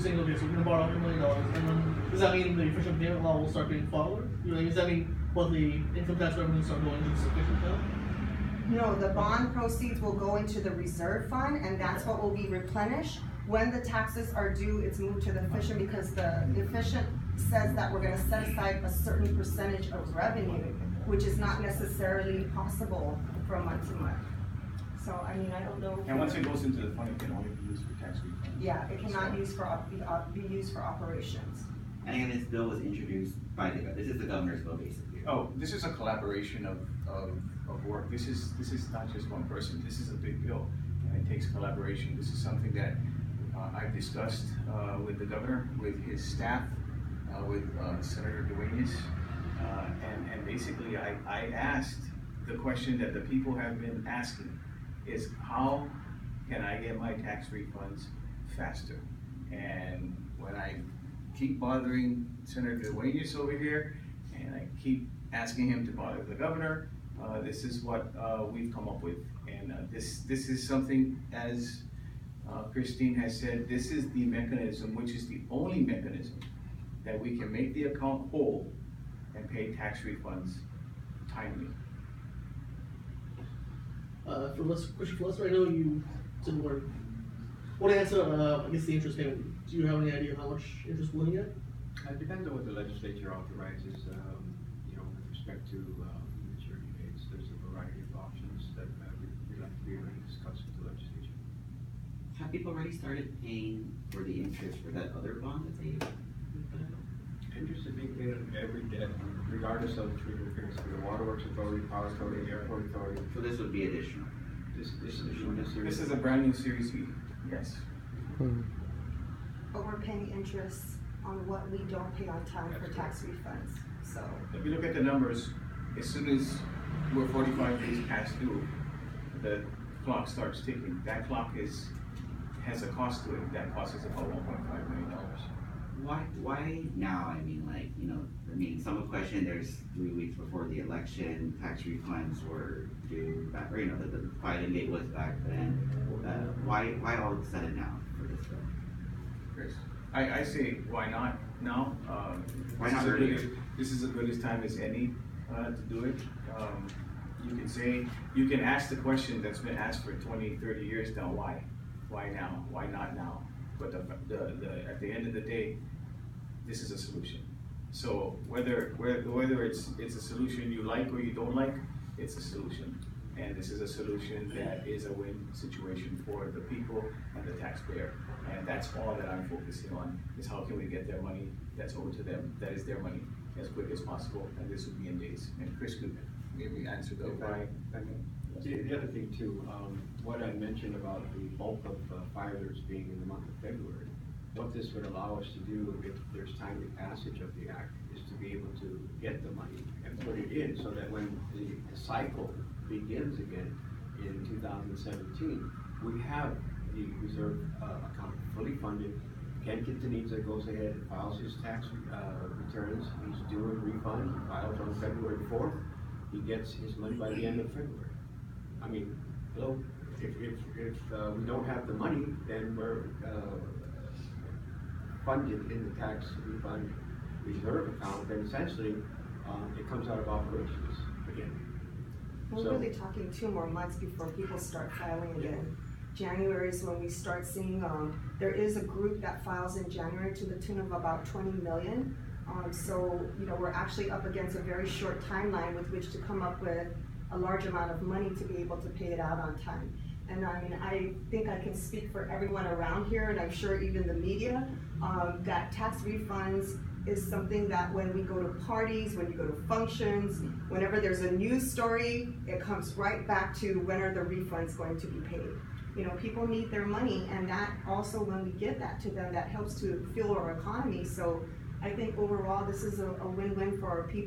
saying, okay, so we're gonna borrow $100 million, and then does that mean the efficient payment law will start being followed? You know, does that mean what the income tax revenues start going to the sufficient account? No, the bond proceeds will go into the reserve fund, and that's what will be replenished. When the taxes are due, it's moved to the efficient, because the efficient says that we're gonna set aside a certain percentage of revenue, which is not necessarily possible from month to month. So, I mean, I don't know. And once it goes into the fund, it can only be used for tax refunds. Yeah, it cannot be used for operations. And again, this bill was introduced by this is the governor's bill, basically. Oh, this is a collaboration of work. This is not just one person. This is a big bill, and it takes collaboration. This is something that I've discussed with the governor, with his staff, with Senator Duenas, and basically I asked the question that the people have been asking is, how can I get my tax refunds faster? And when I keep bothering Senator Duenas over here, and I keep asking him to bother the governor, this is what we've come up with. And this is something, as Christine has said, this is the mechanism, which is the only mechanism that we can make the account whole and pay tax refunds timely. For Lester, I know you didn't work. What answer, I guess the interest payment, do you have any idea how much interest we're looking at? It depends on what the legislature authorizes, you know, with respect to maturity dates. There's a variety of options that we'd like to be able to discuss with the legislature. Have people already started paying for the interest for that other bond that they put out? Interest is being paid on every debt, regardless of treatment periods for the Waterworks Authority, Power Authority, Airport Authority. So this would be additional. This is This is a brand new Series E, yes. But we're paying interest on what we don't pay on time for tax refunds, so. If you look at the numbers, as soon as we're 45 days past due, the clock starts ticking. That clock has a cost to it. That cost is about $1.5 million. Why now? I mean, like, you know, I mean, some would question there's 3 weeks before the election, tax refunds were due back, or, you know, the filing date was back then. Why all of a sudden now for this bill? Chris, I say, why not now? Why not earlier? This is as good as time as any to do it. You can ask the question that's been asked for 20, 30 years now, why? Why now? Why not now? But at the end of the day, this is a solution. So whether it's a solution you like or you don't like, it's a solution. And this is a solution that is a win situation for the people and the taxpayer. And that's all that I'm focusing on, is how can we get their money that's owed to them, that is their money, as quick as possible, and this would be in days. And Chris could maybe answer the why. The other thing too, what I mentioned about the bulk of filers being in the month of February, what this would allow us to do if there's timely passage of the act is to be able to get the money and put it in so that when the cycle begins again in 2017, we have the reserve account fully funded. Ken Quintanilla goes ahead and files his tax returns. He's due a refund. He files on February 4th. He gets his money by the end of February. I mean, hello, if we don't have the money, then we're funded in the tax refund reserve account, then essentially it comes out of operations again. We're really talking 2 more months before people start filing again. January is when we start seeing, there is a group that files in January to the tune of about 20 million. So, you know, we're actually up against a very short timeline with which to come up with a large amount of money to be able to pay it out on time. And I mean, I think I can speak for everyone around here, and I'm sure even the media, that tax refunds is something that when we go to parties, when you go to functions, whenever there's a news story, it comes right back to when are the refunds going to be paid. You know, people need their money, and that also, when we get that to them, that helps to fuel our economy. So I think overall, this is a win-win for our people.